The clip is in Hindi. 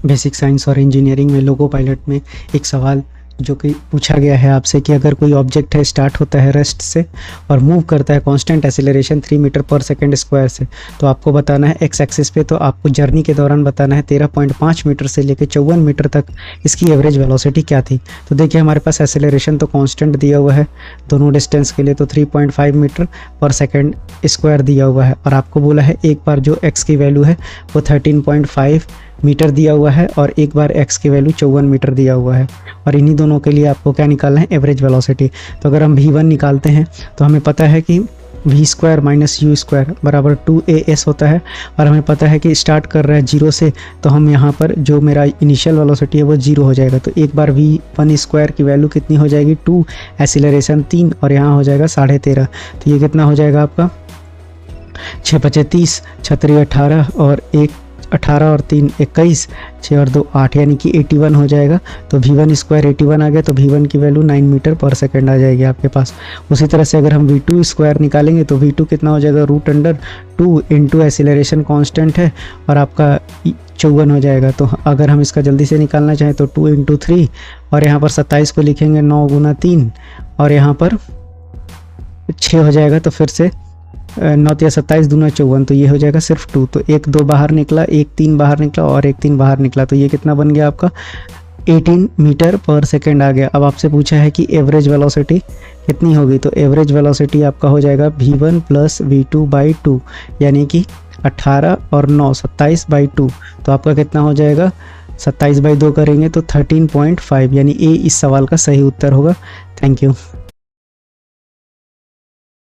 बेसिक साइंस और इंजीनियरिंग में लोको पायलट में एक सवाल जो कि पूछा गया है आपसे कि अगर कोई ऑब्जेक्ट है स्टार्ट होता है रेस्ट से और मूव करता है कांस्टेंट एक्सीलरेशन 3 मीटर पर सेकंड स्क्वायर से, तो आपको बताना है एक्स एक्सिस पे, तो आपको जर्नी के दौरान बताना है 13.5 मीटर से लेकर 54 मीटर तक इसकी एवरेज वेलोसिटी क्या थी। तो देखिए हमारे पास एक्सीलरेशन तो कांस्टेंट दिया हुआ है दोनों डिस्टेंस के लिए, तो 3.5 मीटर पर सेकेंड स्क्वायर दिया हुआ है, और आपको बोला है एक बार जो एक्स की वैल्यू है वो 13.5 मीटर दिया हुआ है और एक बार x की वैल्यू 54 मीटर दिया हुआ है, और इन्हीं दोनों के लिए आपको क्या निकालना है, एवरेज वेलोसिटी। तो अगर हम v1 निकालते हैं तो हमें पता है कि v square minus you square बराबर 2as होता है, और हमें पता है कि स्टार्ट कर रहा है 0 से, तो हम यहाँ पर जो मेरा इनिशियल वेलोसिटी है वो 0 हो जाएगा। तो एक बार v1 स्क्वायर की वैल्यू कितनी हो जाएगी 2, एक्सीलरेशन 3 और यहाँ हो जाएगा 13.5। तो ये कितना हो जाएगा आपका 6 × 30, 6 × 18 और 18 और 3 21, 6 और 2 8, यानी कि 81 हो जाएगा। तो v1 स्क्वायर 81 आ गया, तो v1 की वैल्यू 9 मीटर पर सेकंड आ जाएगी आपके पास। उसी तरह से अगर हम v2 स्क्वायर निकालेंगे तो v2 कितना हो जाएगा √2 इंटू एक्सीलरेशन कांस्टेंट है और आपका 54 हो जाएगा। तो अगर हम इसका जल्दी से निकालना चाहें तो 2 × 3 और यहाँ पर 27 को लिखेंगे 9 × 3 और यहाँ पर 6 हो जाएगा। तो फिर से 9 × 27 दूना 54, तो ये हो जाएगा सिर्फ 2। तो 1 2 बाहर निकला, 1 3 बाहर निकला और 1 3 बाहर निकला, तो ये कितना बन गया आपका 18 मीटर पर सेकेंड आ गया। अब आपसे पूछा है कि एवरेज वेलोसिटी कितनी होगी, तो एवरेज वेलोसिटी आपका हो जाएगा v1 + v2/2, यानी कि 18 और 9 27/2। तो आपका कितना हो जाएगा 27/2 करेंगे तो 13.5, यानी ए इस सवाल का सही उत्तर होगा। Thank you.